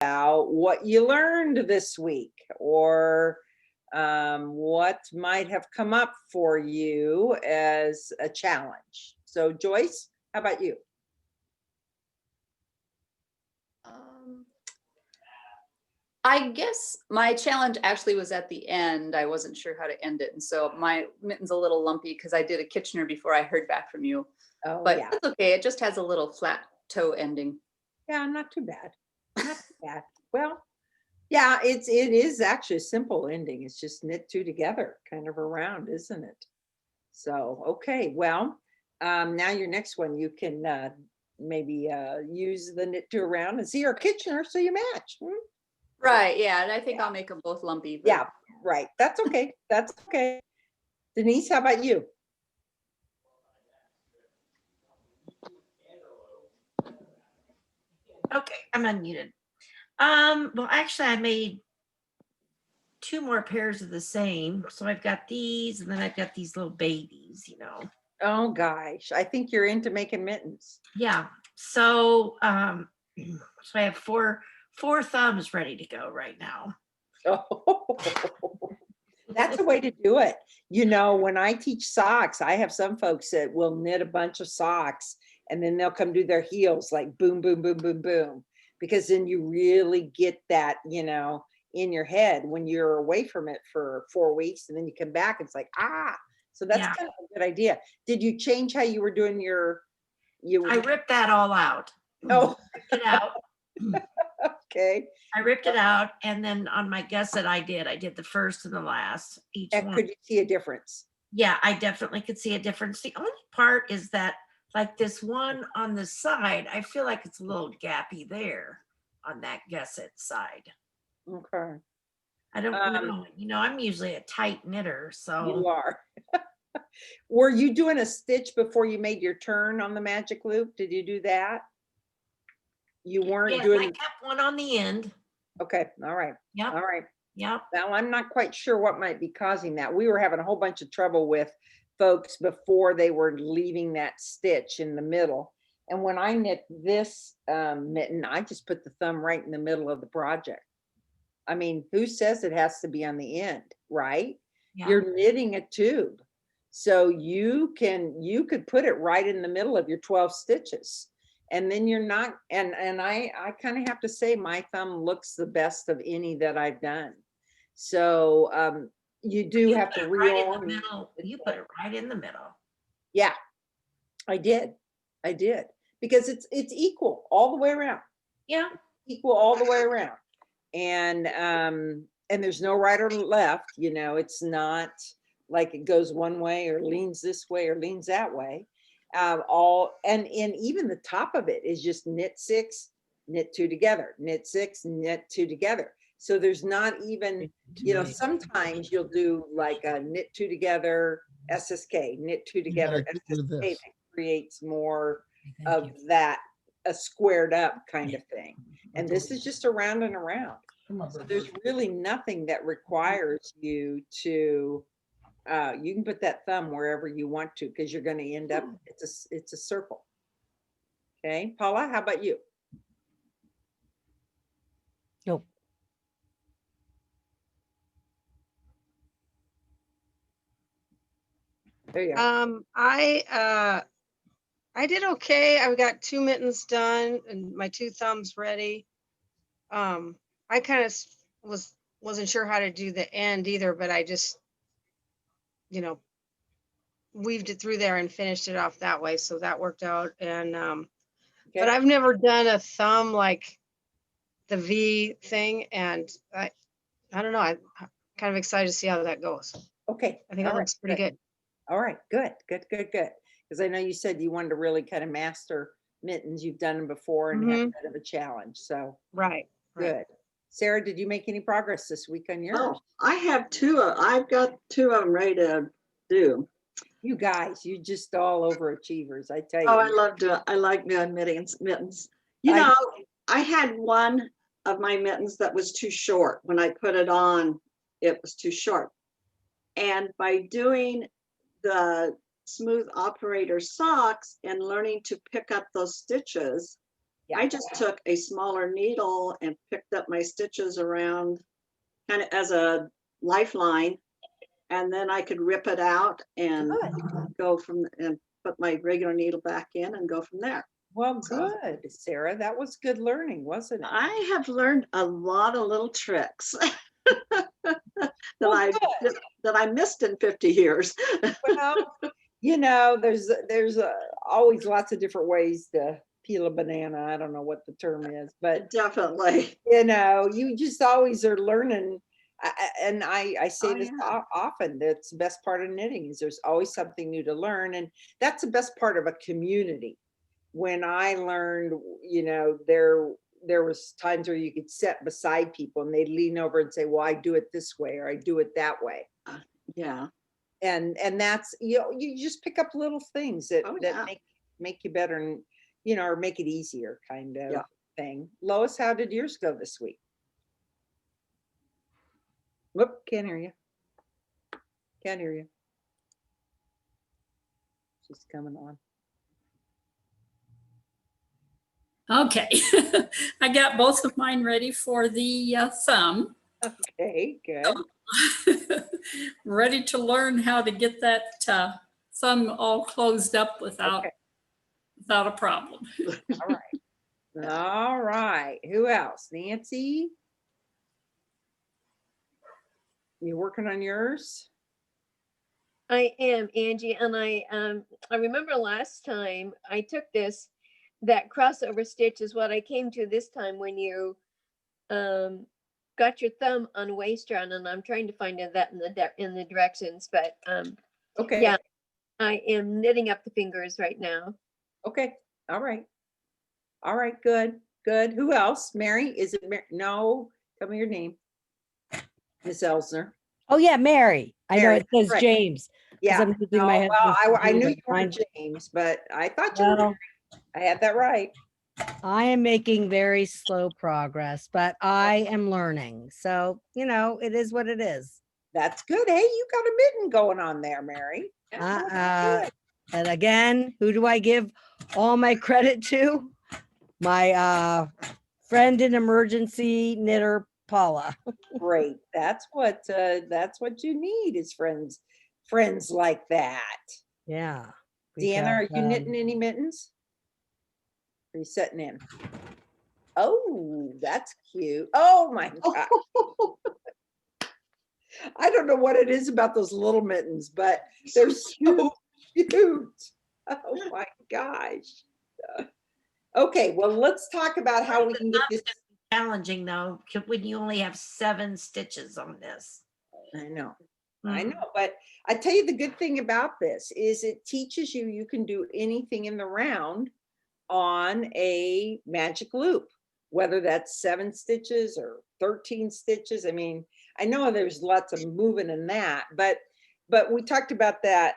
about what you learned this week, or what might have come up for you as a challenge. So Joyce, how about you? I guess my challenge actually was at the end. I wasn't sure how to end it. And so my mitten's a little lumpy because I did a Kitchener before I heard back from you. Oh, But yeah. it's okay. It just has a little flat toe ending. Yeah, not too bad. Not too bad. Well, yeah, it is actually a simple ending. It's just knit two together, kind of around, isn't it? So, okay, well, now your next one, you can maybe use the knit two around and see your Kitchener so you match. Right. Yeah. And I think I'll make them both lumpy. But... Yeah, right. That's okay. That's okay. Denise, how about you? Okay, I'm unmuted. Well, actually, I made two more pairs of the same. So I've got these, and then I've got these little babies, you know. Oh gosh, I think you're into making mittens. Yeah. So so I have four thumbs ready to go right now. Oh, that's a way to do it. You know, when I teach socks, I have some folks that will knit a bunch of socks and then they'll come do their heels like boom, boom, boom, boom, boom, because then you really get that, you know, in your head when you're away from it for 4 weeks and then you come back, it's like, ah, so that's Yeah. kind of a good idea. Did you change how you were doing your, I ripped that all out. Oh, Ripped it out. okay. I ripped it out, and then on my gusset, I did the first and the last. Each And one. could you see a difference? Yeah, I definitely could see a difference. The only part is that, like this one on the side, I feel like it's a little gappy there on that gusset side. Okay. I don't know. You know, I'm usually a tight knitter, so. You are. Were you doing a stitch before you made your turn on the magic loop? Did you do that? You weren't Yes, doing. I kept one on the end. Okay. All right. Yep. All right. Yep. Now I'm not quite sure what might be causing that. We were having a whole bunch of trouble with folks before they were leaving that stitch in the middle. And when I knit this mitten, I just put the thumb right in the middle of the project. I mean, who says it has to be on the end, right? Yeah. You're knitting a tube. So you could put it right in the middle of your 12 stitches. And then you're not, and I kind of have to say my thumb looks the best of any that I've done. So you do have to right in the middle. You put it right in the middle. Yeah, I did. Because it's equal all the way around. Yeah. Equal all the way around. And there's no right or left, you know, it's not like it goes one way or leans this way or leans that way. And even the top of it is just knit 6, knit 2 together, knit 6, knit 2 together. So there's not even, you know, sometimes you'll do like a knit 2 together, SSK, knit 2 together, SSK, that creates more of that, a squared up kind of thing. And this is just around and around. So there's really nothing that requires you to, you can put that thumb wherever you want to, because you're going to end up, it's a circle. Okay, Paula, how about you? Nope. There you go. I did okay. I got 2 mittens done and my 2 thumbs ready. I kind of wasn't sure how to do the end either, but I just, you know, weaved it through there and finished it off that way. So that worked out. And, but I've never done a thumb like the V thing. And I don't know. I'm kind of excited to see how that goes. Okay. I think it looks pretty good. All right. Good. Because I know you said you wanted to really kind of master mittens. You've done them before and had a bit of a challenge. So right. Good. Sarah, did you make any progress this week on yours? Oh, I have 2. I've got 2 of them ready to do. You guys, you just all overachievers, I tell you. Oh, I like doing mittens. You know, I had one of my mittens that was too short. When I put it on, it was too short. And by doing the smooth operator socks and learning to pick up those stitches, Yeah. I just took a smaller needle and picked up my stitches around kind of as a lifeline. And then I could rip it out and go from and put my regular needle back in and go from there. Well, So- good, Sarah. That was good learning, wasn't it? I have learned a lot of little tricks Well, that I missed in 50 years. Well, there's always lots of different ways to peel a banana. I don't know what the term is, but Definitely. you just always are learning. And I say Oh, this yeah. often. That's the best part of knitting is there's always something new to learn, and that's the best part of a community. When I learned, there was times where you could sit beside people and they'd lean over and say, "Well, I do it this way," or "I do it that way." Yeah. And that's, you just pick up little things that Oh, that yeah. make you better, and or make it easier kind of Yeah. thing. Lois, how did yours go this week? Whoop, can't hear you. Can't hear you. She's coming on. Okay, I got both of mine ready for the thumb. Okay, good. Ready to learn how to get that thumb all closed up without Okay. without a problem. All right. All right. Who else? Nancy? You working on yours? I am Angie, and I remember last time I took that crossover stitch is what I came to this time when you got your thumb on waist round, and I'm trying to find that in the directions, but Okay. yeah, I am knitting up the fingers right now. Okay. All right. All right. Good. Good. Who else? Mary? Is it Mary? No. Tell me your name. Miss Elsner. Oh, yeah, Mary. I know Mary, it says right. James. 'cause Yeah. I'm using No, my well, husband's I name, knew but you were mine- James, but I thought you were Well, Mary. I had that right. I am making very slow progress, but I am learning. So, it is what it is. That's good. Hey, you got a mitten going on there, Mary. And again, who do I give all my credit to? My friend in emergency knitter, Paula. Great. That's what you need is friends like that. Yeah. Deanna, are because, you knitting any mittens? Are you setting in? Oh, that's cute. Oh my God. I don't know what it is about those little mittens, but they're so cute. Oh my gosh. Okay, well, let's talk about how we can get this. Challenging though, when you only have 7 stitches on this. I know. Mm. I know, but I tell you the good thing about this is it teaches you can do anything in the round on a magic loop, whether that's 7 stitches or 13 stitches. I mean, I know there's lots of moving in that, but we talked about that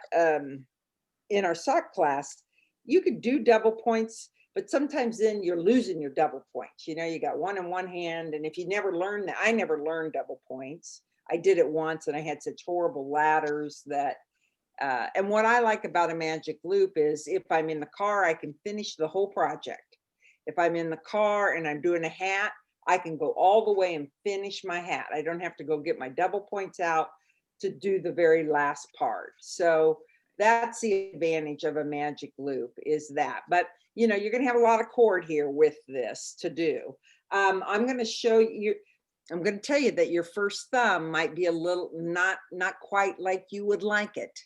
in our sock class. You could do double points, but sometimes then you're losing your double points. You got one in one hand, and if you never learned that, I never learned double points. I did it once, and I had such horrible ladders that. And what I like about a magic loop is if I'm in the car, I can finish the whole project. If I'm in the car and I'm doing a hat, I can go all the way and finish my hat. I don't have to go get my double points out to do the very last part. So that's the advantage of a magic loop is that. But you're going to have a lot of cord here with this to do. I'm going to show you. I'm going to tell you that your first thumb might be a little not quite like you would like it.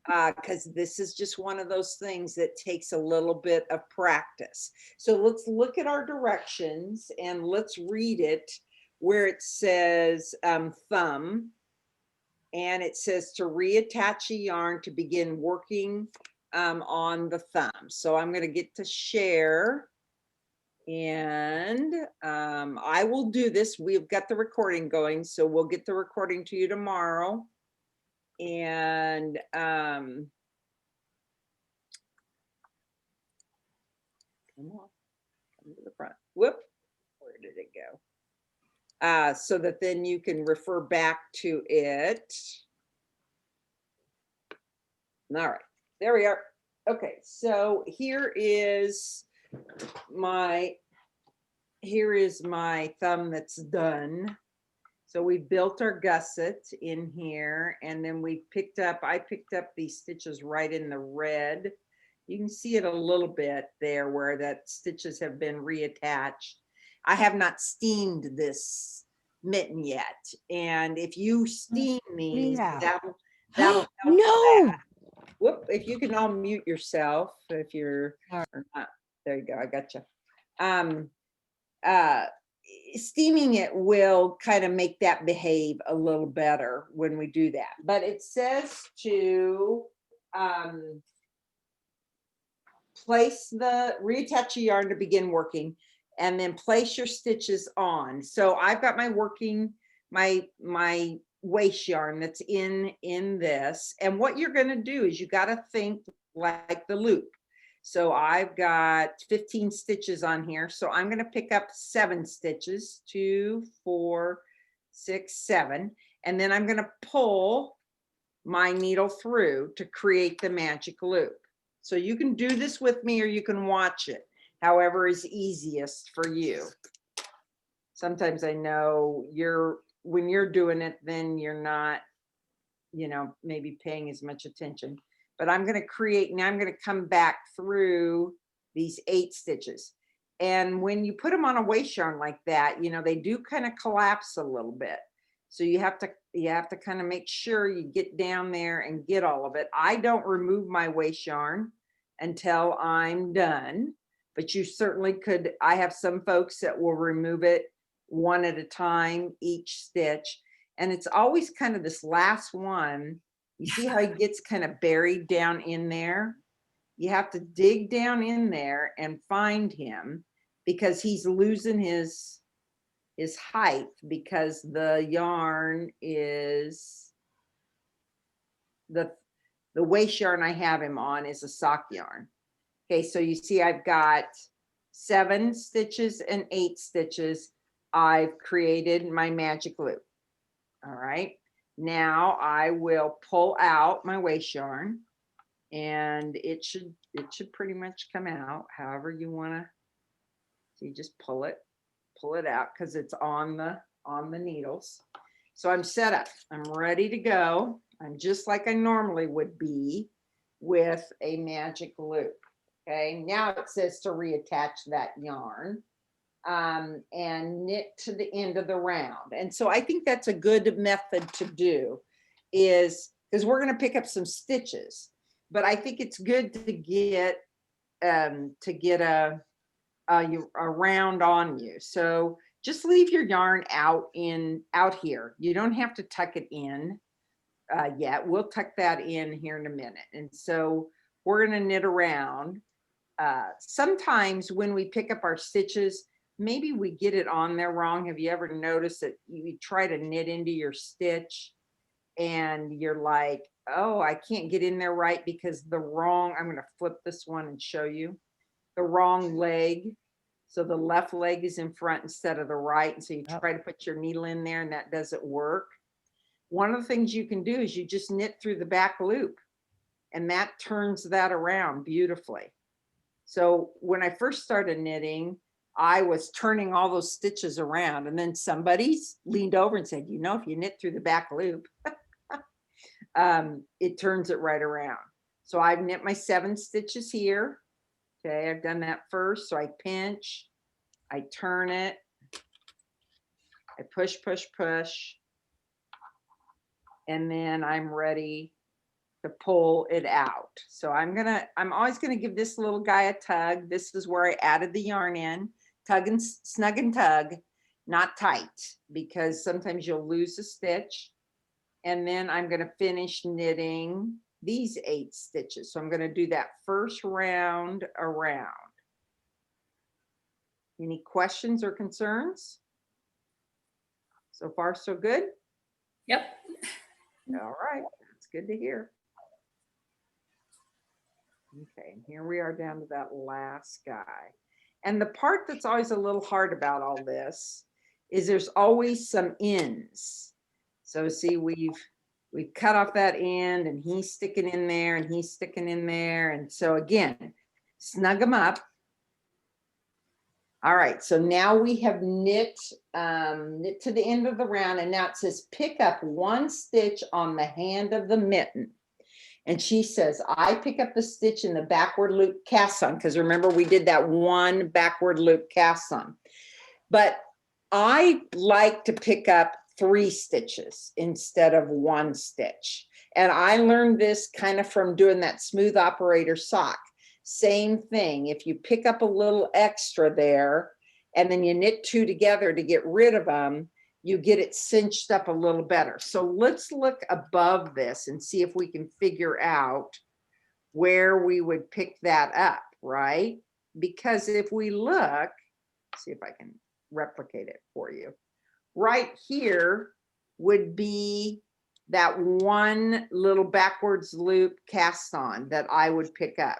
Because this is just one of those things that takes a little bit of practice. So let's look at our directions and let's read it where it says thumb. And it says to reattach a yarn to begin working on the thumb. So I'm going to get to share. And I will do this. We've got the recording going, so we'll get the recording to you tomorrow. And come on, come to the front. Whoop, where did it go? So that then you can refer back to it. All right, there we are. Okay, so here is my here is my thumb that's done. So we built our gusset in here, and then I picked up these stitches right in the red. You can see it a little bit there where that stitches have been reattached. I have not steamed this mitten yet. And if you steam these, Yeah. that'll help No. that. Whoop, if you can all mute yourself, if you're or not. There you go, I got you. Steaming it will kind of make that behave a little better when we do that. But it says to reattach your yarn to begin working, and then place your stitches on. So I've got my my waist yarn that's in this. And what you're going to do is you got to think like the loop. So I've got 15 stitches on here. So I'm going to pick up 7 stitches, 2, 4, 6, 7. And then I'm going to pull my needle through to create the magic loop. So you can do this with me or you can watch it, however is easiest for you. Sometimes I know when you're doing it, then you're not, maybe paying as much attention. But I'm going to create, now I'm going to come back through these 8 stitches. And when you put them on a waist yarn like that, they do kind of collapse a little bit. So you have to kind of make sure you get down there and get all of it. I don't remove my waist yarn until I'm done, but you certainly could. I have some folks that will remove it one at a time, each stitch. And it's always kind of this last one. You see how he gets kind of buried down in there? You have to dig down in there and find him because he's losing his height because the yarn is the waist yarn I have him on is a sock yarn. Okay, so you see I've got 7 stitches and 8 stitches. I've created my magic loop. All right. Now I will pull out my waist yarn and it should pretty much come out however you want to. So you just pull it out because it's on the needles. So I'm set up. I'm ready to go. I'm just like I normally would be with a magic loop. Okay. Now it says to reattach that yarn. And knit to the end of the round. And so I think that's a good method to do is because we're going to pick up some stitches, but I think it's good to get a round on you. So just leave your yarn out here. You don't have to tuck it in yet. We'll tuck that in here in a minute. And so we're going to knit around. Sometimes when we pick up our stitches, maybe we get it on there wrong. Have you ever noticed that you try to knit into your stitch and you're like, oh, I can't get in there right because I'm going to flip this one and show you the wrong leg. So the left leg is in front instead of the right. And so you try to put your needle in there and that doesn't work. One of the things you can do is you just knit through the back loop and that turns that around beautifully. So when I first started knitting, I was turning all those stitches around and then somebody leaned over and said, if you knit through the back loop, it turns it right around. So I've knit my 7 stitches here. Okay, I've done that first. So I pinch, I turn it, I push, push, push, and then I'm ready to pull it out. So I'm always gonna give this little guy a tug. This is where I added the yarn in. Tug and snug and tug, not tight, because sometimes you'll lose a stitch. And then I'm going to finish knitting these 8 stitches. So I'm going to do that first round around. Any questions or concerns? So far, so good? Yep. All right, that's good to hear. Okay, and here we are down to that last guy. And the part that's always a little hard about all this is there's always some ends. So see, we've cut off that end and he's sticking in there and he's sticking in there. And so again, snug them up. All right, so now we have knit, knit to the end of the round, and now it says pick up one stitch on the hand of the mitten. And she says, I pick up the stitch in the backward loop cast on, because remember we did that one backward loop cast on. But I like to pick up 3 stitches instead of 1 stitch. And I learned this kind of from doing that smooth operator sock. Same thing, if you pick up a little extra there and then you knit 2 together to get rid of them, you get it cinched up a little better. So let's look above this and see if we can figure out where we would pick that up, right? Because if we look, see if I can replicate it for you. Right here would be that one little backwards loop cast on that I would pick up.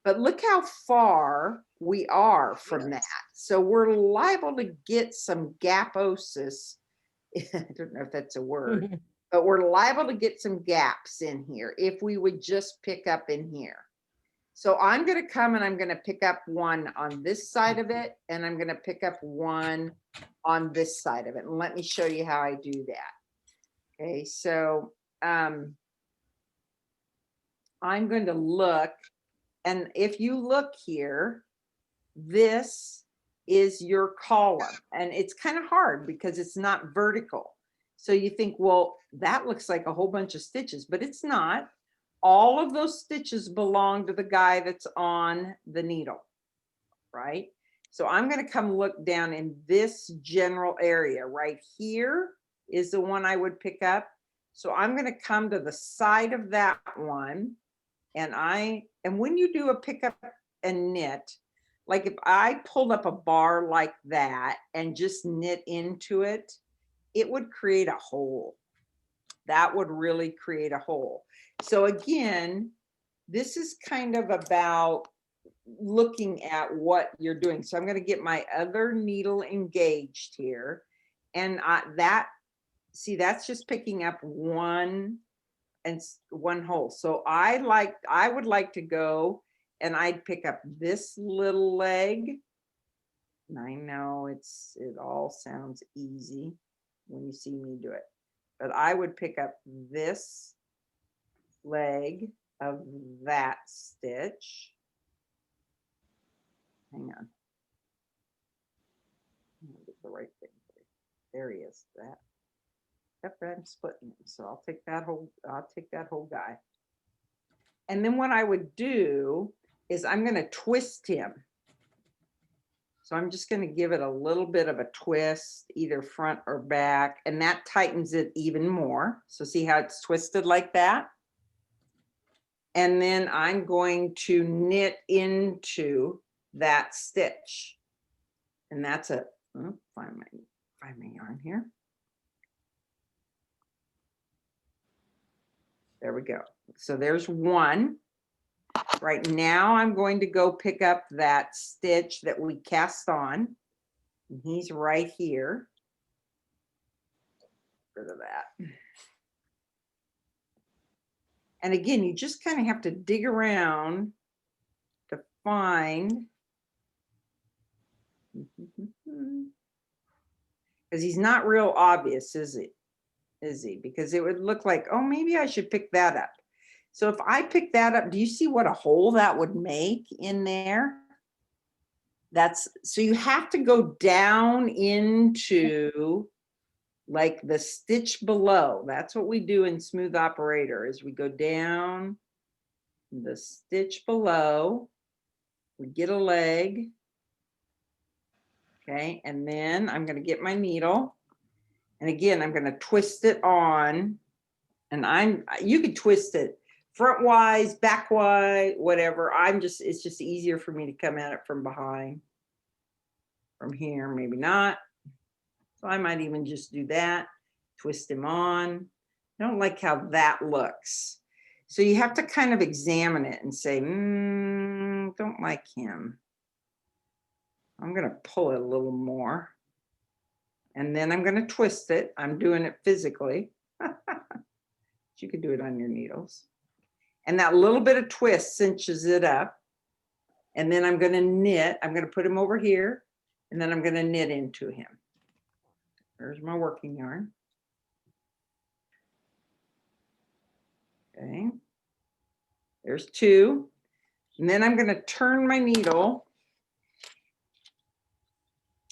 But look how far we are from that. So we're liable to get some gaposis. I don't know if that's a word, but we're liable to get some gaps in here if we would just pick up in here. So I'm going to come and I'm going to pick up one on this side of it, and I'm going to pick up one on this side of it. And let me show you how I do that. Okay, so I'm going to look. And if you look here, this is your column, and it's kind of hard because it's not vertical. So you think, well, that looks like a whole bunch of stitches, but it's not. All of those stitches belong to the guy that's on the needle, right? So I'm going to come look down in this general area right here is the one I would pick up. So I'm going to come to the side of that one. And when you do a pick up and knit, like if I pulled up a bar like that and just knit into it, it would create a hole. That would really create a hole. So again, this is kind of about looking at what you're doing. So I'm going to get my other needle engaged here. And see, that's just picking up one hole. So I would like to go and I'd pick up this little leg. And I know it all sounds easy when you see me do it, but I would pick up this leg of that stitch. Hang on. I'll get the right thing. There he is. That. Yep, I'm splitting it. So I'll take that whole guy. And then what I would do is I'm going to twist him. So I'm just going to give it a little bit of a twist, either front or back, and that tightens it even more. So see how it's twisted like that? And then I'm going to knit into that stitch. And that's a, find my yarn here. There we go. So there's one. Right now I'm going to go pick up that stitch that we cast on. And he's right here. Get rid of that. And again, you just kind of have to dig around to find. Because he's not real obvious, is he? Because it would look like, oh, maybe I should pick that up. So if I pick that up, do you see what a hole that would make in there? So you have to go down into like the stitch below. That's what we do in smooth operator, is we go down the stitch below, we get a leg. Okay, and then I'm going to get my needle. And again, I'm going to twist it on, and you could twist it front wise, back wise, whatever. It's just easier for me to come at it from behind. From here, maybe not. So I might even just do that, twist him on. I don't like how that looks. So you have to kind of examine it and say, don't like him. I'm going to pull it a little more. And then I'm going to twist it. I'm doing it physically. You could do it on your needles. And that little bit of twist cinches it up. And then I'm going to knit. I'm going to put him over here, and then I'm going to knit into him. There's my working yarn. Okay. There's 2. And then I'm going to turn my needle,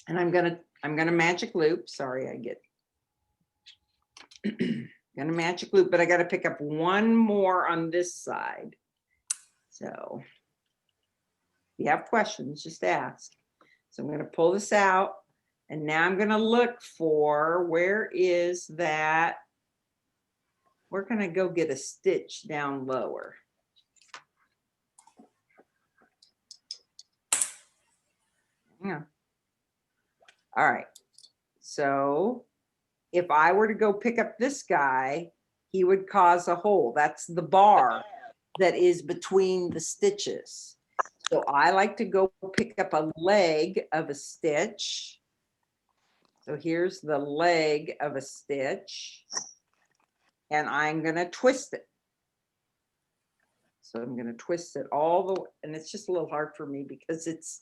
and I'm going to magic loop. Sorry, I get gonna magic loop, but I got to pick up one more on this side. So if you have questions, just ask. So I'm going to pull this out, and now I'm going to look for, where is that? We're going to go get a stitch down lower. Yeah. All right. So if I were to go pick up this guy, he would cause a hole. That's the bar that is between the stitches. So I like to go pick up a leg of a stitch. So here's the leg of a stitch, and I'm going to twist it. So I'm going to twist it all the way, and it's just a little hard for me because it's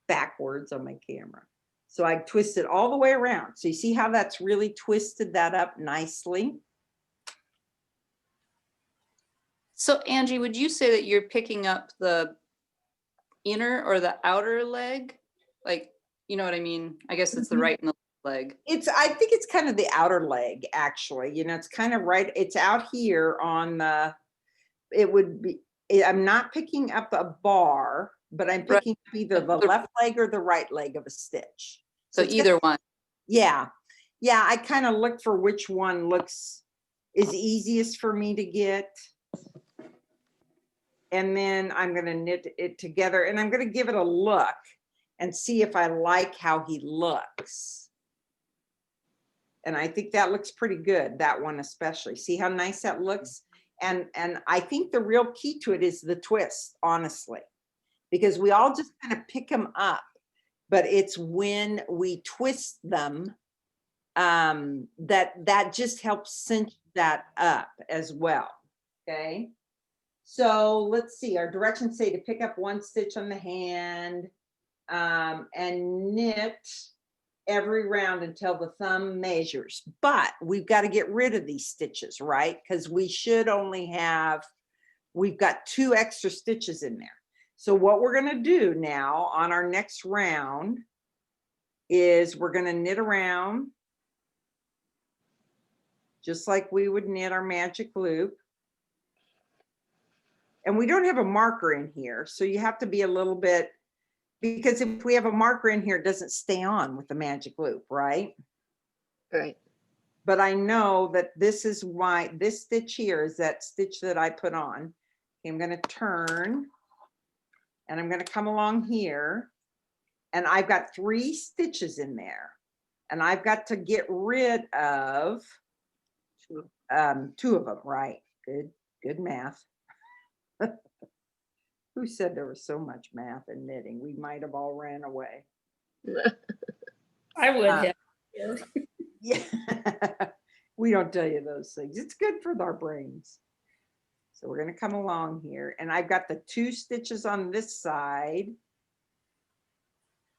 backwards on my camera. So I twist it all the way around. So you see how that's really twisted that up nicely? So Angie, would you say that you're picking up the inner or the outer leg? Like, you know what I mean? I guess it's the right and the left leg. I think it's kind of the outer leg, actually. You know, it's kind of right. It's out here on the, it would be, I'm not picking up a bar, but I'm picking up either the left leg or the right leg of a stitch. So either one. Yeah. Yeah. I kind of look for which one is easiest for me to get. And then I'm going to knit it together, and I'm going to give it a look and see if I like how he looks. And I think that looks pretty good, that one especially. See how nice that looks? And I think the real key to it is the twist, honestly, because we all just kind of pick them up, but it's when we twist them that just helps cinch that up as well. Okay. So let's see, our directions say to pick up one stitch on the hand and knit every round until the thumb measures. But we've got to get rid of these stitches, right? Because we should only have, we've got 2 extra stitches in there. So what we're going to do now on our next round is we're going to knit around just like we would knit our magic loop. And we don't have a marker in here, so you have to be a little bit, because if we have a marker in here, it doesn't stay on with the magic loop, right? Right. But I know that this is why this stitch here is that stitch that I put on. Okay, I'm going to turn, and I'm going to come along here, and I've got 3 stitches in there, and I've got to get rid of 2 of them, right? Good math. Who said there was so much math in knitting? We might have all ran away. I would have. Yeah, we don't tell you those things. It's good for our brains. So we're going to come along here, and I've got the 2 stitches on this side,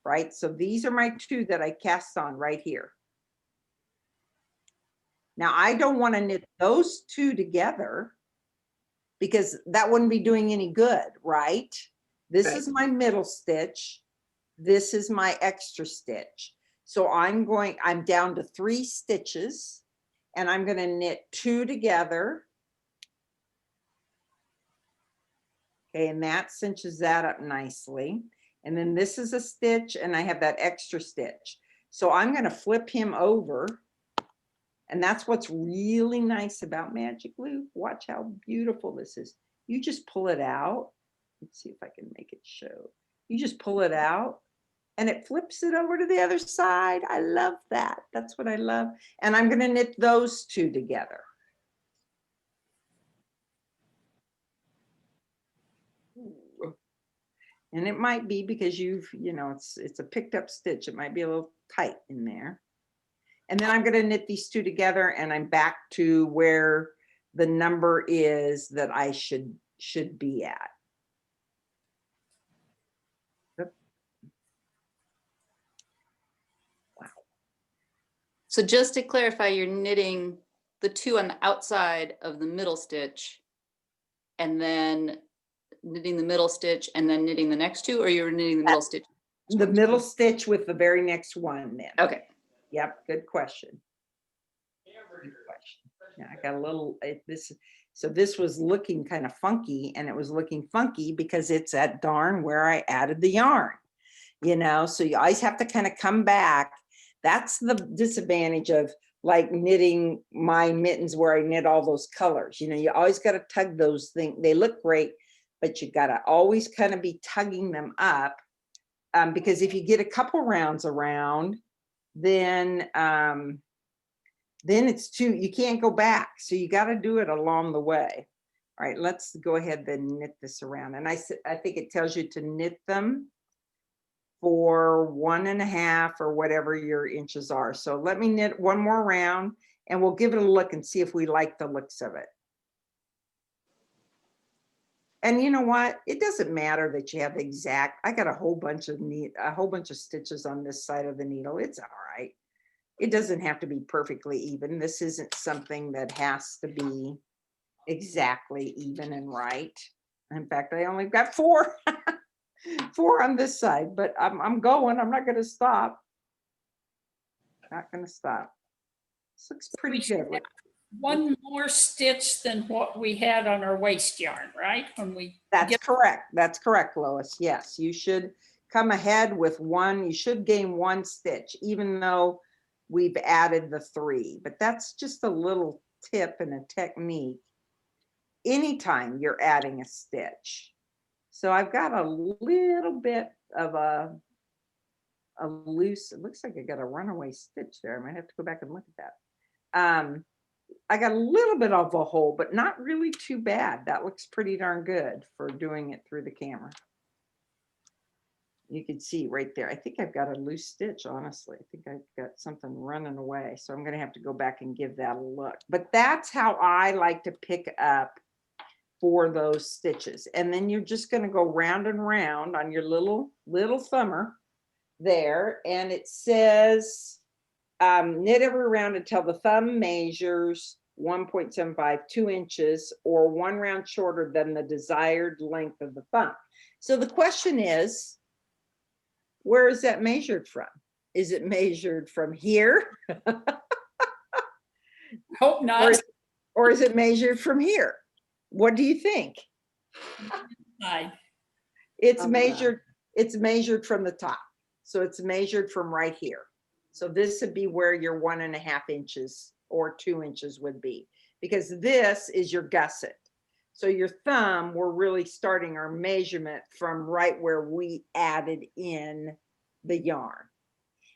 right? So these are my 2 that I cast on right here. Now I don't want to knit those 2 together, because that wouldn't be doing any good, right? This Right. is my middle stitch. This is my extra stitch. So I'm down to 3 stitches, and I'm going to knit 2 together. Okay, and that cinches that up nicely. And then this is a stitch, and I have that extra stitch. So I'm going to flip him over. And that's what's really nice about magic loop. Watch how beautiful this is. You just pull it out. Let's see if I can make it show. You just pull it out, and it flips it over to the other side. I love that. That's what I love. And I'm going to knit those 2 together. Ooh. And it might be because it's a picked up stitch. It might be a little tight in there. And then I'm going to knit these 2 together, and I'm back to where the number is that I should be at. So just to clarify, you're knitting the 2 on the outside of the middle stitch and then knitting the middle stitch and then knitting the next 2, or you're knitting the middle stitch? The middle stitch with the very next one then. Okay. Yep, good question. Good question. Yeah, I got a little, so this was looking kind of funky, and it was looking funky because it's at darn where I added the yarn, so you always have to kind of come back. That's the disadvantage of like knitting my mittens where I knit all those colors. You always got to tug those things. They look great, but you got to always kind of be tugging them up. Because if you get a couple rounds around, then it's you can't go back. So you got to do it along the way. All right, let's go ahead and knit this around. And I think it tells you to knit them for 1.5 or whatever your inches are. So let me knit one more round and we'll give it a look and see if we like the looks of it. And you know what? It doesn't matter that you have the exact, I got a whole bunch of stitches on this side of the needle. It's all right. It doesn't have to be perfectly even. This isn't something that has to be exactly even and right. In fact, I only got 4, 4 on this side, but I'm going, I'm not going to stop. Not going to stop. This looks pretty good. One more stitch than what we had on our waist yarn, right? When we That's correct. That's correct, Lois. Yes, you should come ahead with 1. You should gain 1 stitch, even though we've added the 3. But that's just a little tip and a technique anytime you're adding a stitch. So I've got a little bit of a loose, it looks like I got a runaway stitch there. I might have to go back and look at that. I got a little bit of a hole, but not really too bad. That looks pretty darn good for doing it through the camera. You can see right there. I think I've got a loose stitch, honestly. I think I've got something running away. So I'm going to have to go back and give that a look. But that's how I like to pick up for those stitches. And then you're just going to go round and round on your little thumber there. And it says, knit every round until the thumb measures 1.75, 2 inches, or 1 round shorter than the desired length of the thumb. So the question is, where is that measured from? Is it measured from here? hope not. Or is it measured from here? What do you think? It's measured from the top. So it's measured from right here. So this would be where your 1.5 inches or 2 inches would be, because this is your gusset. So your thumb, we're really starting our measurement from right where we added in the yarn.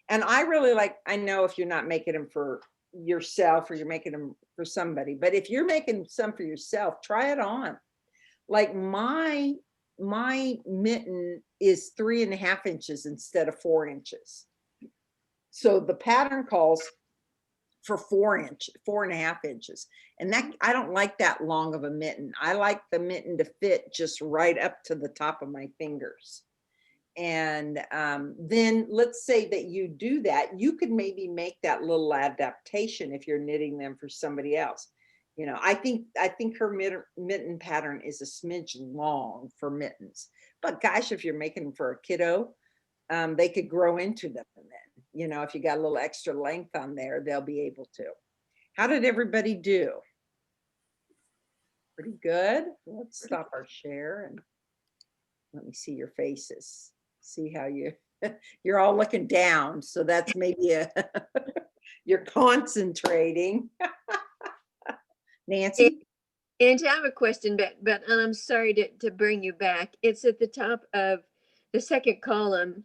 And I really like, I know if you're not making them for yourself or you're making them for somebody, but if you're making some for yourself, try it on. Like my mitten is 3.5 inches instead of 4 inches. So the pattern calls for 4.5 inches. And that, I don't like that long of a mitten. I like the mitten to fit just right up to the top of my fingers. And then let's say that you do that, you could maybe make that little adaptation if you're knitting them for somebody else. I think her mitten pattern is a smidge long for mittens, but gosh, if you're making them for a kiddo, they could grow into them. And then, if you got a little extra length on there, they'll be able to. How did everybody do? Pretty good. Let's stop our share and let me see your faces. See how you're all looking down. So that's maybe you're concentrating. Nancy? And I have a question, but and I'm sorry to bring you back. It's at the top of the second column,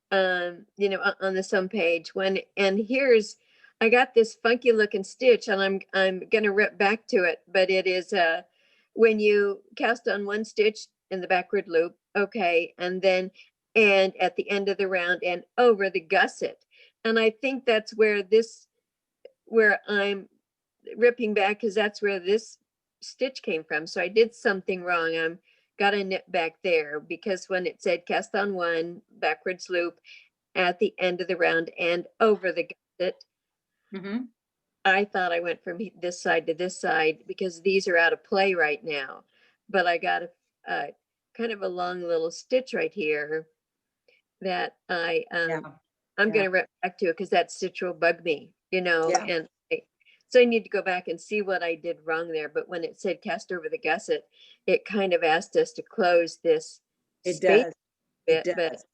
on the sum page I got this funky looking stitch, and I'm gonna rip back to it, but it is when you cast on 1 stitch in the backward loop, okay, and at the end of the round and over the gusset. And I think that's where I'm ripping back, because that's where this stitch came from. So I did something wrong. I'm got to knit back there, because when it said cast on 1 backwards loop at the end of the round and over the gusset, Mhm. I thought I went from this side to this side because these are out of play right now. But I got a kind of a long little stitch right here that I'm Yeah. gonna rep back to, because that stitch will bug me, Yeah. and so I need to go back and see what I did wrong there. But when it said cast over the gusset, it kind of asked us to close this It space does. bit, It but does.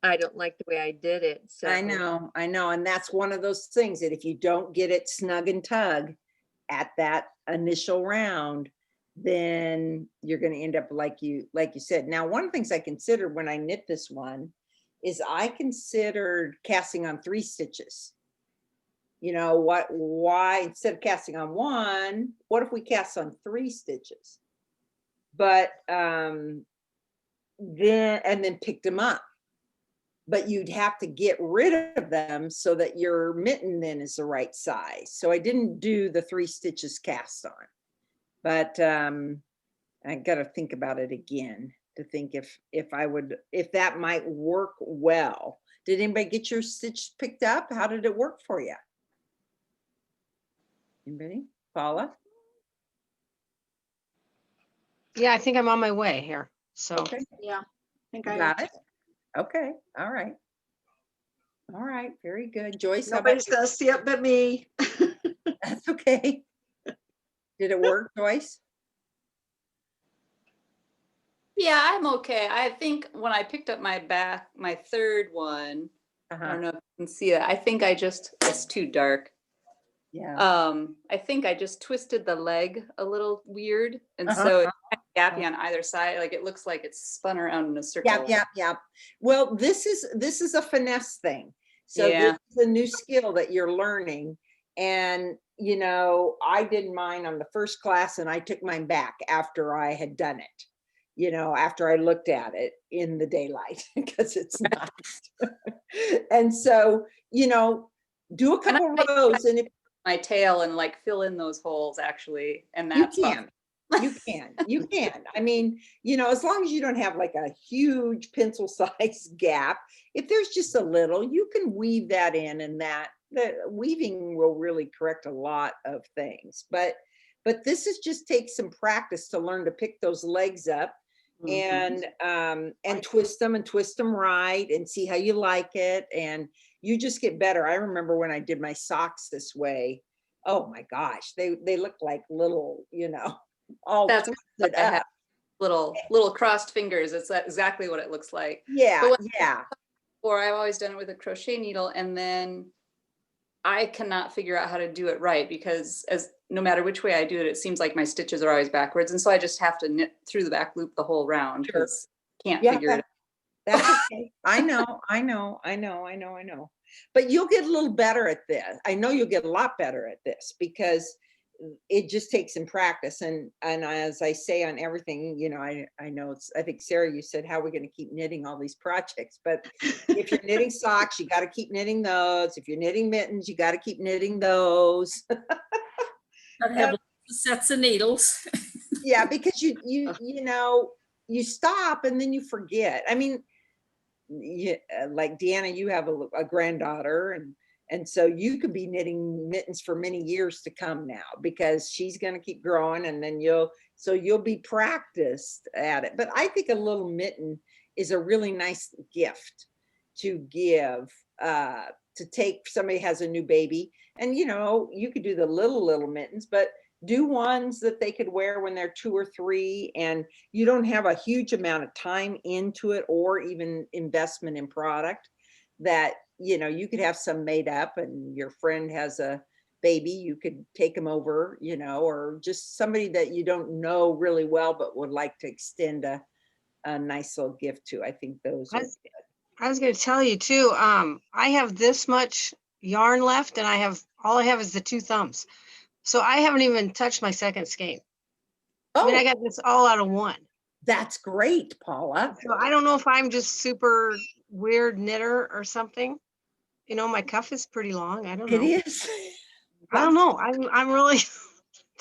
I don't like the way I did it. So I know. And that's one of those things that if you don't get it snug and tug at that initial round, then you're going to end up like you said. Now, one of the things I considered when I knit this one is I considered casting on 3 stitches. Why instead of casting on 1, what if we cast on 3 stitches? But then picked them up. But you'd have to get rid of them so that your mitten then is the right size. So I didn't do the 3 stitches cast on, but I got to think about it again to think if that might work well. Did anybody get your stitch picked up? How did it work for you? Anybody? Paula? Yeah, I think I'm on my way here. So Okay, Yeah. I think you I got it. Okay, all right. All right, very good. Joyce, how about Nobody's you? gonna see it but me. That's okay. Did it work, Joyce? Yeah, I'm okay. I think when I picked up my 3rd one, I Uh-huh. don't know if you can see it. I think it's too dark. Yeah. I think I just twisted the leg a little weird. And Uh-huh. so it's kind of gappy on either side. Like it looks like it's spun around in a circle. Yeah. Well, this is a finesse thing. So Yeah. this is a new skill that you're learning. And, I did mine on the first class and I took mine back after I had done it, after I looked at it in the daylight because it's not. And so, do a couple rows and if My tail and like fill in those holes actually. And you that's can. You can. I mean, as long as you don't have like a huge pencil size gap, if there's just a little, you can weave that in, and that weaving will really correct a lot of things. But this is just take some practice to learn to pick those legs up and twist them right and see how you like it, and you just get better. I remember when I did my socks this way. Oh my gosh, they look like little, all That's twisted I have up. little crossed fingers. It's exactly what it looks like. Yeah, But when yeah. Or I've always done it with a crochet needle, and then I cannot figure out how to do it right because no matter which way I do it, it seems like my stitches are always backwards. And so I just have to knit through the back loop the whole round Sure. because can't Yeah, figure it out. that's okay. I know. But you'll get a little better at this. I know you'll get a lot better at this because it just takes some practice. And as I say on everything, I know I think Sarah, you said, how are we going to keep knitting all these projects? But if you're knitting socks, you got to keep knitting those. If you're knitting mittens, you got to keep knitting those. Gotta have lots of sets of needles. Yeah, because you stop and then you forget. I mean, like Deanna, you have a granddaughter, and so you could be knitting mittens for many years to come now because she's going to keep growing, and then you'll be practiced at it. But I think a little mitten is a really nice gift to give, to take. Somebody has a new baby, and you could do the little mittens, but do ones that they could wear when they're 2 or 3, and you don't have a huge amount of time into it or even investment in product, that you could have some made up, and your friend has a baby, you could take them over, or just somebody that you don't know really well but would like to extend a nice little gift to. I think those are I was going to tell you too. I have this much yarn left, and all I have is the 2 thumbs. So I haven't even touched my second skein. I mean, I got this all out of 1. That's great, Paula. So I don't know if I'm just super weird knitter or something. My cuff is pretty long. I don't know. It is. I don't know. I'm really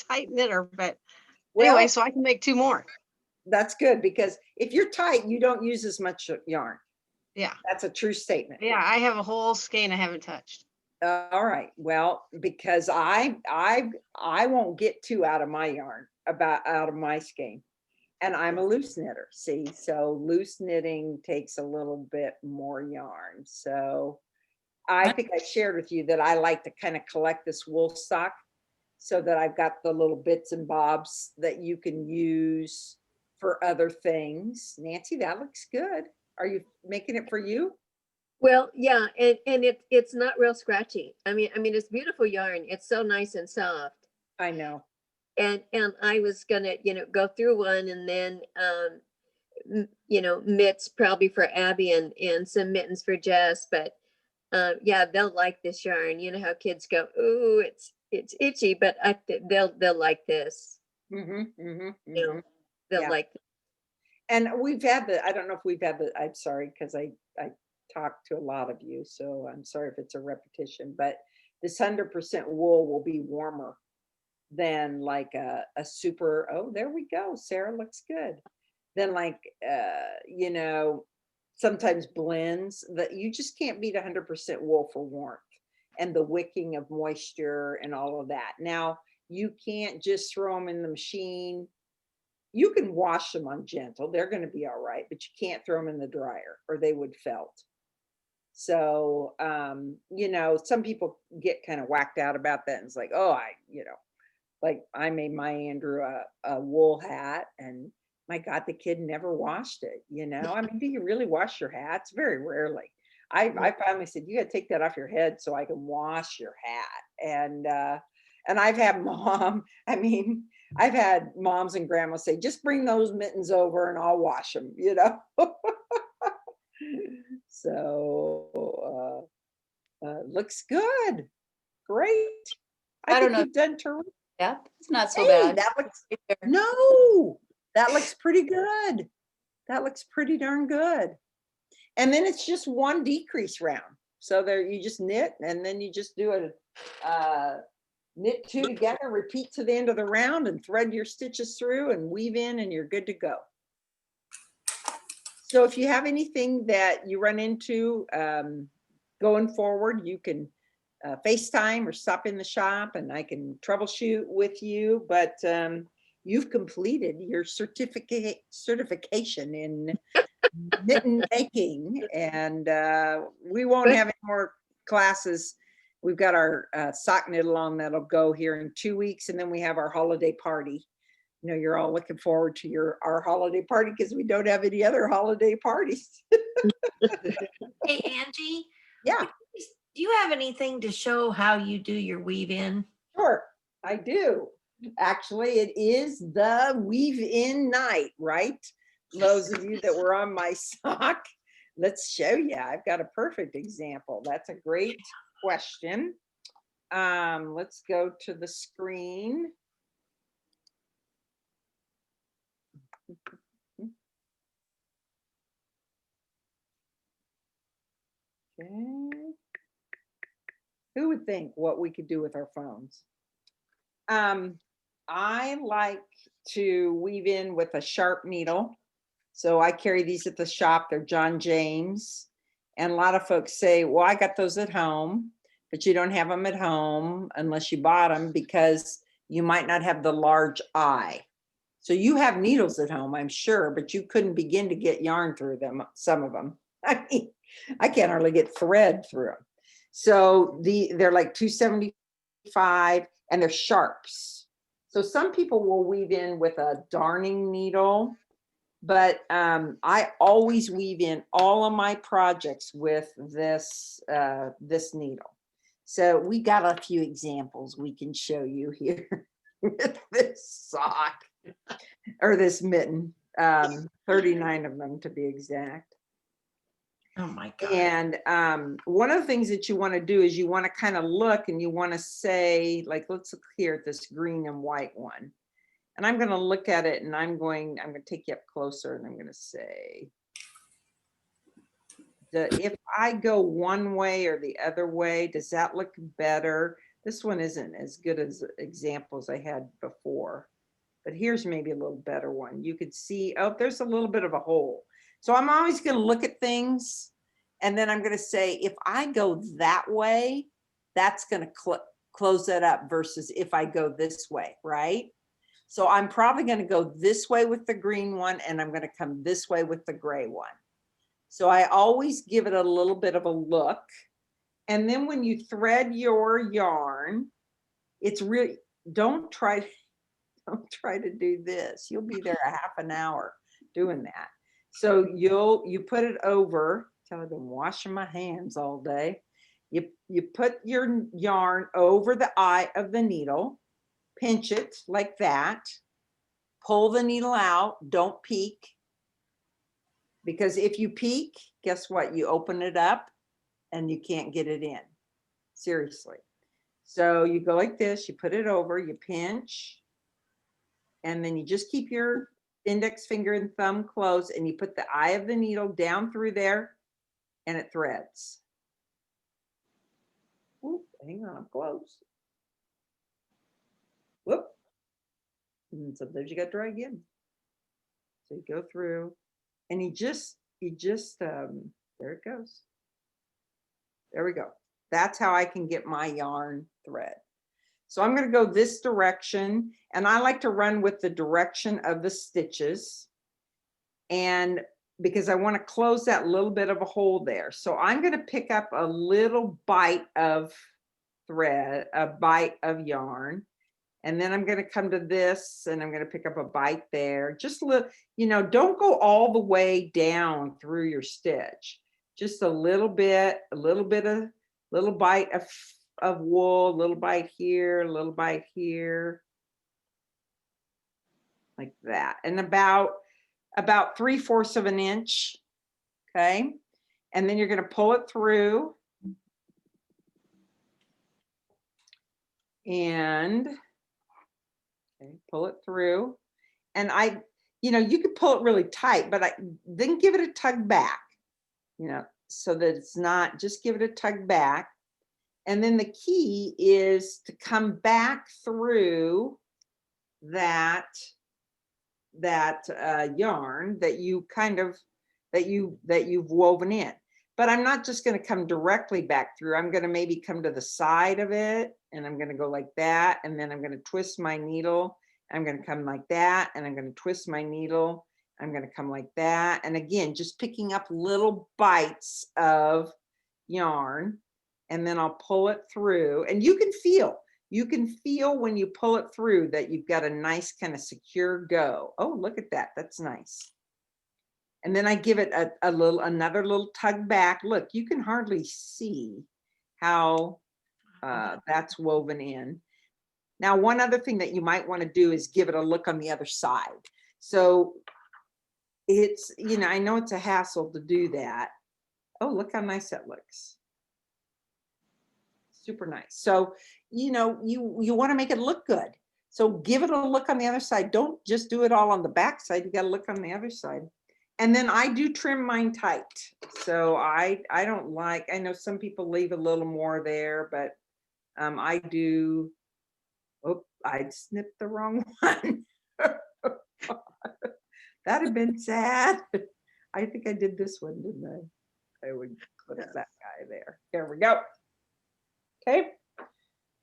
tight knitter, but Well, anyway, so I can make 2 more. that's good, because if you're tight, you don't use as much yarn. Yeah. That's a true statement. Yeah, I have a whole skein I haven't touched. All right. Well, because I won't get too out of my yarn out of my skein. And I'm a loose knitter, see, so loose knitting takes a little bit more yarn. So I think I shared with you that I like to kind of collect this wool stock so that I've got the little bits and bobs that you can use for other things. Nancy, that looks good. Are you making it for you? Well, yeah, and it's not real scratchy. I mean, it's beautiful yarn. It's so nice and soft. I know. And I was gonna, go through one and then, mitts probably for Abby and some mittens for Jess, but yeah, they'll like this yarn. You know how kids go, ooh, it's itchy, but they'll like this. Mm-hmm, mm-hmm, You mm-hmm. know, they'll Yeah. like. And we've had I don't know if we've had I'm sorry, because I talked to a lot of you, so I'm sorry if it's a repetition, but this 100% wool will be warmer than like a super, oh, there we go. Sarah looks good. Then like, sometimes blends that you just can't beat 100% wool for warmth and the wicking of moisture and all of that. Now, you can't just throw them in the machine. You can wash them on gentle. They're going to be all right, but you can't throw them in the dryer or they would felt. So, some people get kind of whacked out about that. And it's like, oh, like I made my Andrew a wool hat and my God, the kid never washed it. I mean, do you really wash your hats? Very rarely. I finally said, you got to take that off your head so I can wash your hat. And I've had I've had moms and grandmas say, just bring those mittens over and I'll wash them, So, looks good. Great. I don't think know. you've done terrific. Yep, it's not so Hey, bad. that looks Right there. no, that looks pretty good. That looks pretty darn good. And then it's just one decrease round. So there you just knit and then you just do a knit two together, repeat to the end of the round and thread your stitches through and weave in and you're good to go. So if you have anything that you run into going forward, you can FaceTime or stop in the shop and I can troubleshoot with you, but you've completed your certification in mitten making and we won't have any more classes. We've got our sock knit along that'll go here in 2 weeks and then we have our holiday party. You're all looking forward to our holiday party because we don't have any other holiday parties. Hey, Angie, Yeah. do you have anything to show how you do your weave in? Sure, I do. Actually, it is the weave in night, right? Those of you that were on my sock, let's show you. I've got a perfect example. That's a great question. Let's go to the screen. Okay. Who would think what we could do with our phones? I like to weave in with a sharp needle. So I carry these at the shop. They're John James. And a lot of folks say, well, I got those at home, but you don't have them at home unless you bought them because you might not have the large eye. So you have needles at home, I'm sure, but you couldn't begin to get yarn through them, some of them. I mean, I can't hardly get thread through them. So they're like 275 and they're sharps. So some people will weave in with a darning needle, but I always weave in all of my projects with this needle. So we got a few examples we can show you here with this sock or this mitten, 39 of them to be exact. Oh my God. And one of the things that you want to do is you want to kind of look and you want to say, like, let's look here at this green and white one. And I'm going to look at it and I'm going to take you up closer and I'm going to say, if I go one way or the other way, does that look better? This one isn't as good as examples I had before, but here's maybe a little better one. You could see, oh, there's a little bit of a hole. So I'm always going to look at things and then I'm going to say, if I go that way, that's going to close that up versus if I go this way, right? So I'm probably going to go this way with the green one, and I'm going to come this way with the gray one. So I always give it a little bit of a look. And then when you thread your yarn, it's really, don't try to do this. You'll be there a half an hour doing that. So you put it over. I've been washing my hands all day. You put your yarn over the eye of the needle, pinch it like that, pull the needle out, don't peek. Because if you peek, guess what? You open it up and you can't get it in. Seriously. So you go like this, you put it over, you pinch, and then you just keep your index finger and thumb closed, and you put the eye of the needle down through there, and it threads. Oop, hang on, I'm close. Whoop. And sometimes you got to try again. So you go through, and you just, there it goes. There we go. That's how I can get my yarn thread. So I'm going to go this direction, and I like to run with the direction of the stitches, and because I want to close that little bit of a hole there. So I'm going to pick up a little bite of thread, a bite of yarn, and then I'm going to come to this, and I'm going to pick up a bite there. Just a little, don't go all the way down through your stitch. Just a little bit of little bite of wool, a little bite here, a little bite here, like that. And about 3/4 of an inch. Okay. And then you're going to pull it through. And pull it through. And you could pull it really tight, but then give it a tug back, so that it's not, just give it a tug back. And then the key is to come back through that yarn that you've woven in. But I'm not just going to come directly back through. I'm going to maybe come to the side of it, and I'm going to go like that, and then I'm going to twist my needle. I'm going to come like that, and I'm going to twist my needle. I'm going to come like that, and again, just picking up little bites of yarn, and then I'll pull it through. And you can feel when you pull it through that you've got a nice kind of secure go. Oh, look at that. That's nice. And then I give it another little tug back. Look, you can hardly see how that's woven in. Now, one other thing that you might want to do is give it a look on the other side. So it's, I know it's a hassle to do that. Oh, look how nice that looks. Super nice. So, you want to make it look good. So give it a look on the other side. Don't just do it all on the back side. You got to look on the other side. And then I do trim mine tight. So I don't like, I know some people leave a little more there, but I do. Oh, I snipped the wrong one. That'd have been sad. I think I did this one, didn't I? I would put that guy there. There we go. Okay.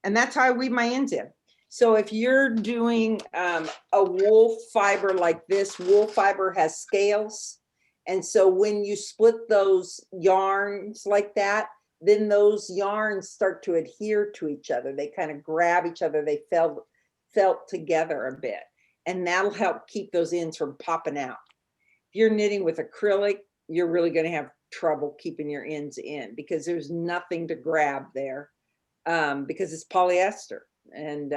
And that's how I weave my ends in. So if you're doing a wool fiber like this, wool fiber has scales. And so when you split those yarns like that, then those yarns start to adhere to each other. They kind of grab each other. They felt together a bit. And that'll help keep those ends from popping out. If you're knitting with acrylic, you're really going to have trouble keeping your ends in because there's nothing to grab there because it's polyester. And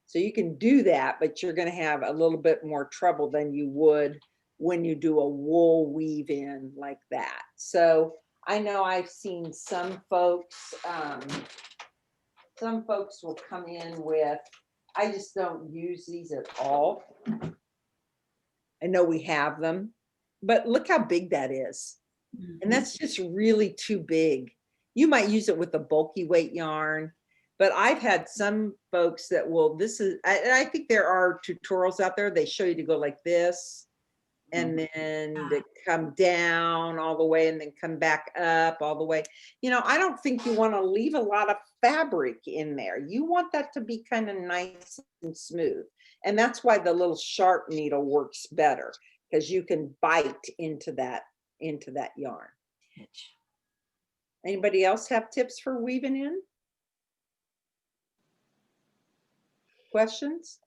so you can do that, but you're going to have a little bit more trouble than you would when you do a wool weave in like that. So I know I've seen some folks will come in with, I just don't use these at all. I know we have them, but look how big that is. And that's just really too big. You might use it with a bulky weight yarn, but I've had some folks that will, I think there are tutorials out there. They show you to go like this and then to come down all the way and then come back up all the way. You know, I don't think you want to leave a lot of fabric in there. You want that to be kind of nice and smooth. And that's why the little sharp needle works better, because you can bite into that yarn. Anybody else have tips for weaving in? Questions?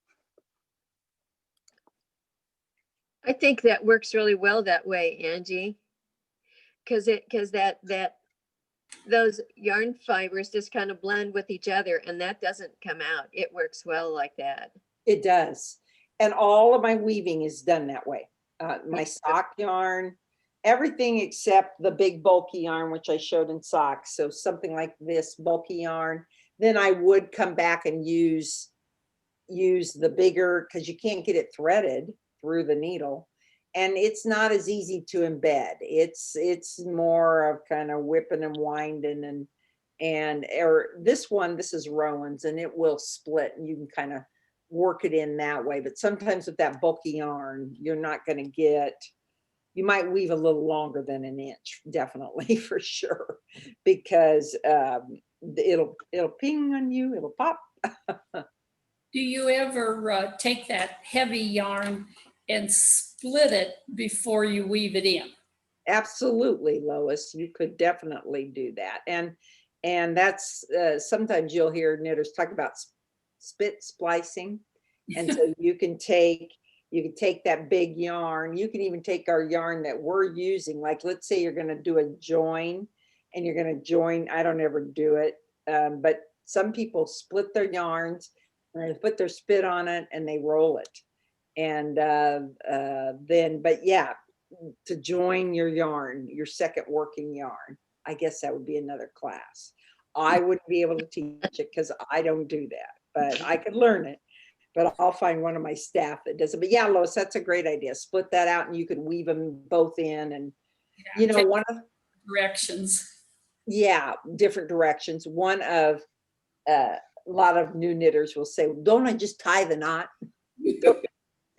I think that works really well that way, Angie. Because those yarn fibers just kind of blend with each other and that doesn't come out. It works well like that. It does. And all of my weaving is done that way. My sock yarn, everything except the big bulky yarn, which I showed in socks. So something like this bulky yarn, then I would come back and use the bigger, because you can't get it threaded through the needle. And it's not as easy to embed. It's more of kind of whipping and winding or this is Rowan's, and it will split and you can kind of work it in that way. But sometimes with that bulky yarn, you're not going to get, you might weave a little longer than an inch, definitely, for sure, because it'll ping on you, it'll pop. Do you ever take that heavy yarn and split it before you weave it in? Absolutely, Lois, you could definitely do that. And that's sometimes you'll hear knitters talk about spit splicing. And so you can take that big yarn. You can even take our yarn that we're using. Like, let's say you're going to do a join and you're going to join. I don't ever do it. But some people split their yarns and they put their spit on it and they roll it. And then, but yeah, to join your yarn, your second working yarn, I guess that would be another class. I wouldn't be able to teach it because I don't do that, but I could learn it. But I'll find one of my staff that does it. But yeah, Lois, that's a great idea. Split that out and you can weave them both in. And, Yeah, you know, one of directions. Yeah, different directions. One of a lot of new knitters will say, don't I just tie the knot?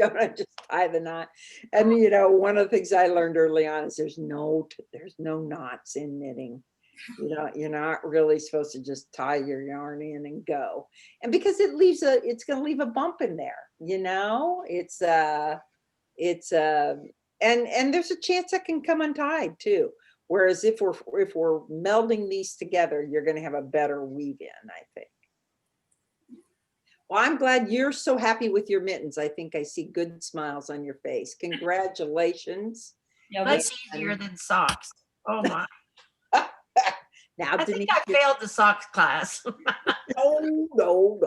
Don't I just tie the knot? And, you know, one of the things I learned early on is there's no knots in knitting. You know, you're not really supposed to just tie your yarn in and go. And because it's going to leave a bump in there, you know, and there's a chance that can come untied too. Whereas if we're melding these together, you're going to have a better weave in, I think. Well, I'm glad you're so happy with your mittens. I think I see good smiles on your face. Congratulations. Yeah, That's easier than socks. Oh my. Now, I think Denise, I failed the socks class. no.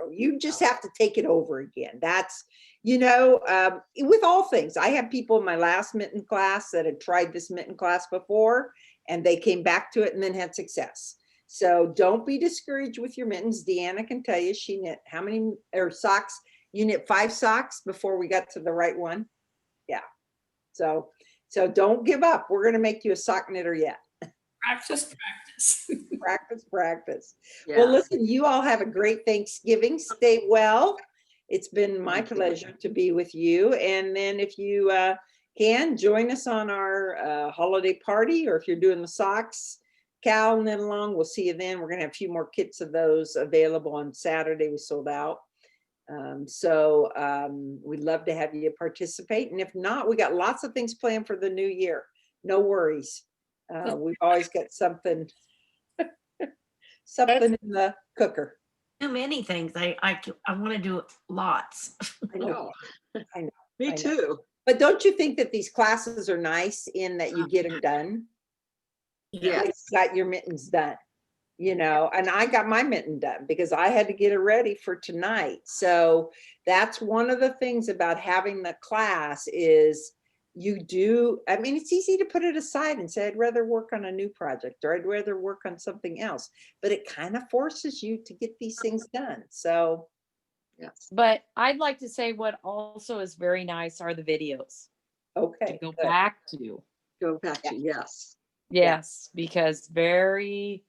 You just have to take it over again. That's, you know, with all things. I have people in my last mitten class that had tried this mitten class before, and they came back to it and then had success. So don't be discouraged with your mittens. Deanna can tell you she knit how many socks? You knit 5 socks before we got to the right one. Yeah. So don't give up. We're going to make you a sock knitter yet. Practice. Practice. Yeah. Well, listen, you all have a great Thanksgiving. Stay well. It's been my pleasure to be with you. And then if you can, join us on our holiday party, or if you're doing the socks, Cal knit along, we'll see you then. We're going to have a few more kits of those available on Saturday. We sold out. We'd love to have you participate. And if not, we got lots of things planned for the new year. No worries. We've always got something in the cooker. Too many things. I want to do lots. I know. Me too. But don't you think that these classes are nice in that you get them done? Yeah. Like you got your mittens done, you know, and I got my mitten done because I had to get it ready for tonight. So that's one of the things about having the class is it's easy to put it aside and say, I'd rather work on a new project or I'd rather work on something else, but it kind of forces you to get these things done. So, Yes. But I'd like to say what also is very nice are the videos okay. to go good. back to. Go back to yes. Yes, because very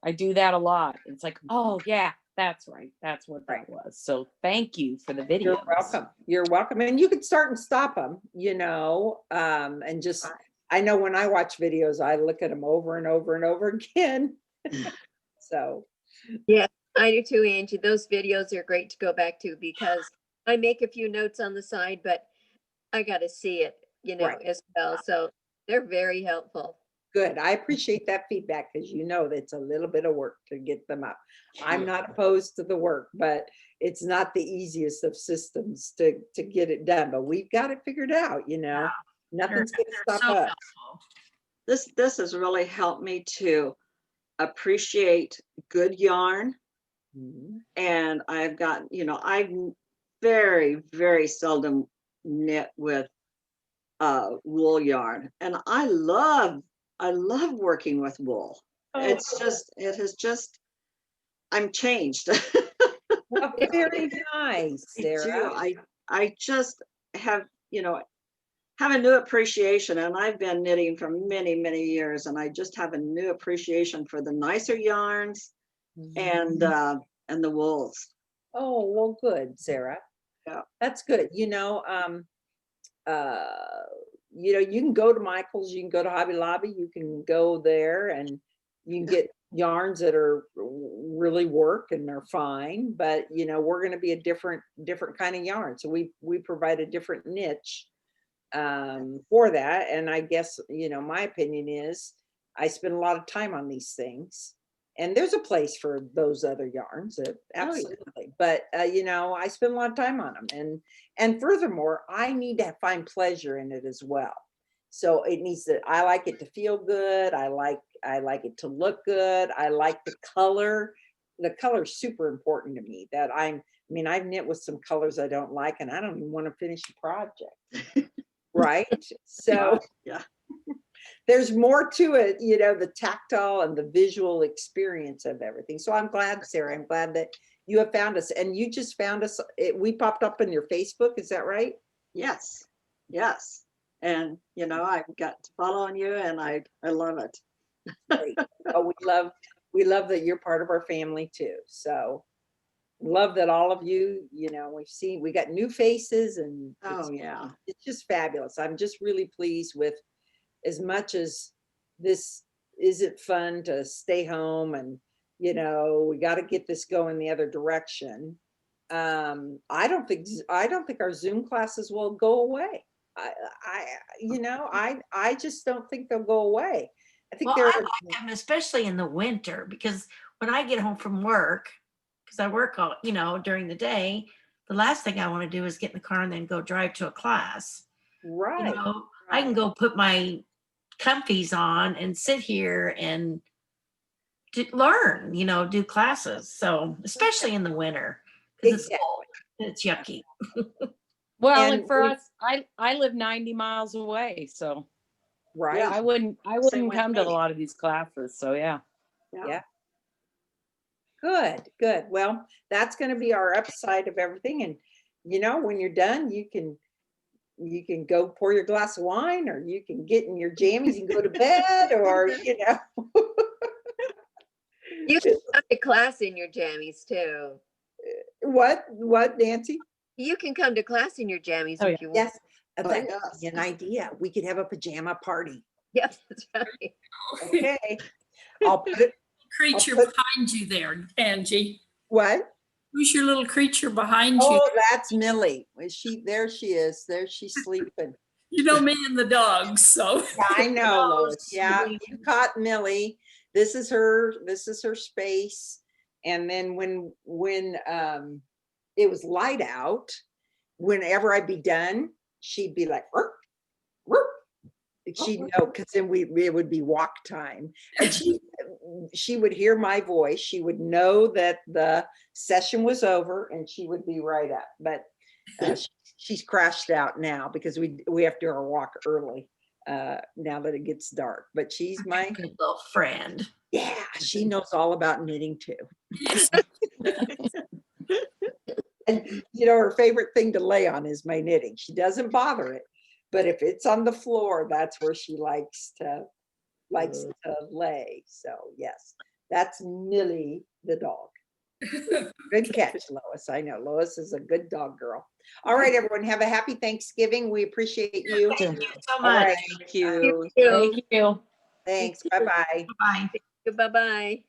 I do that a lot. It's like, oh yeah, that's right. That's what Right. that was. So thank you for the videos. You're welcome. You're welcome. And you could start and stop them, you know, and just, I know when I watch videos, I look at them over and over and over again. So, Yeah, I do too, Angie. Those videos are great to go back to because I make a few notes on the side, but I got to see it, you know, Right. as well. So they're very helpful. good. I appreciate that feedback because you know that's a little bit of work to get them up. I'm not opposed to the work, but it's not the easiest of systems to get it done. But we've got it figured out, you know. Nothing's going to They're stop so us. helpful. This has really helped me to appreciate good yarn. Mhm. And I've got, you know, I very, very seldom knit with wool yarn. And I love working with wool. It's just, it has just, I'm changed. Well, very nice, I do. Sarah. I just have, you know, have a new appreciation, and I've been knitting for many, many years, and I just have a new appreciation for the nicer yarns and the wools. Oh, well, good, Sarah. Yeah. That's good. You know, you can go to Michael's, you can go to Hobby Lobby, you can go there and you can get yarns that are really work and they're fine, but you know, we're going to be a different kind of yarn. So we provide a different niche for that. And I guess, you know, my opinion is I spend a lot of time on these things. And there's a place for those other yarns, absolutely. But you know, I spend a lot of time on them, and furthermore, I need to find pleasure in it as well. So it needs to. I like it to feel good. I like it to look good. I like the color. The color is super important to me. I mean, I've knit with some colors I don't like, and I don't even want to finish the project. Right? So Yeah. there's more to it, you know, the tactile and the visual experience of everything. So I'm glad, Sarah, I'm glad that you have found us, and you just found us. We popped up on your Facebook. Is that right? Yes. Yes. And you know, I've got following you, and I love it. Great. Oh, we love that you're part of our family too. So love that all of you, you know, we got new faces, and Oh yeah. it's just fabulous. I'm just really pleased with, as much as this isn't fun to stay home and, you know, we got to get this going the other direction. I don't think our Zoom classes will go away. You know, I just don't think they'll go away. I think Well, they're I like them, especially in the winter, because when I get home from work, because I work all, you know, during the day, the last thing I want to do is get in the car and then go drive to a class. right. You know, I can go put my comfies on and sit here and learn, you know, do classes. So especially in the winter, because it's Exactly. cold and it's yucky. Well, And and for us, I live 90 miles away, so Right. Yeah. I wouldn't Same with come to a me. lot of these classes. So yeah. Yeah. Good. Well, that's going to be our upside of everything. And you know, when you're done, you can go pour your glass of wine, or you can get in your jammies and go to bed, or you know. You can come to class in your jammies too. What, Nancy? You can come to class in your jammies Oh, if yeah. you want. Yes, Oh, that's yes. an idea. We could have a pajama party. Yes, that's right. Okay. I'll put it. Creature put- behind you there, Angie. What? Who's your little creature behind you? Oh, that's Millie. There she is. There she's sleeping. You know me and the dogs, so. Yeah, I know, Lois. Those Yeah, really- you caught Millie. This is her space. And then when it was light out, whenever I'd be done, she'd be like, "Rrr, rrr." She'd know, because then it would be walk time. And she would hear my voice. She would know that the session was over, and she would be right up. But she's crashed out now because we have to do our walk early now that it gets dark. But she's my Good little friend. yeah, she knows all about knitting too. Yes. And you know, her favorite thing to lay on is my knitting. She doesn't bother it, but if it's on the floor, that's where she likes to lay. So yes, That's Millie the dog. Good catch, Lois. I know Lois is a good dog girl. All right, everyone, have a happy Thanksgiving. We appreciate you. Thank you so All much. right, Thank you. Thank you. thanks. Bye-bye. Bye. Bye-bye. Bye-bye.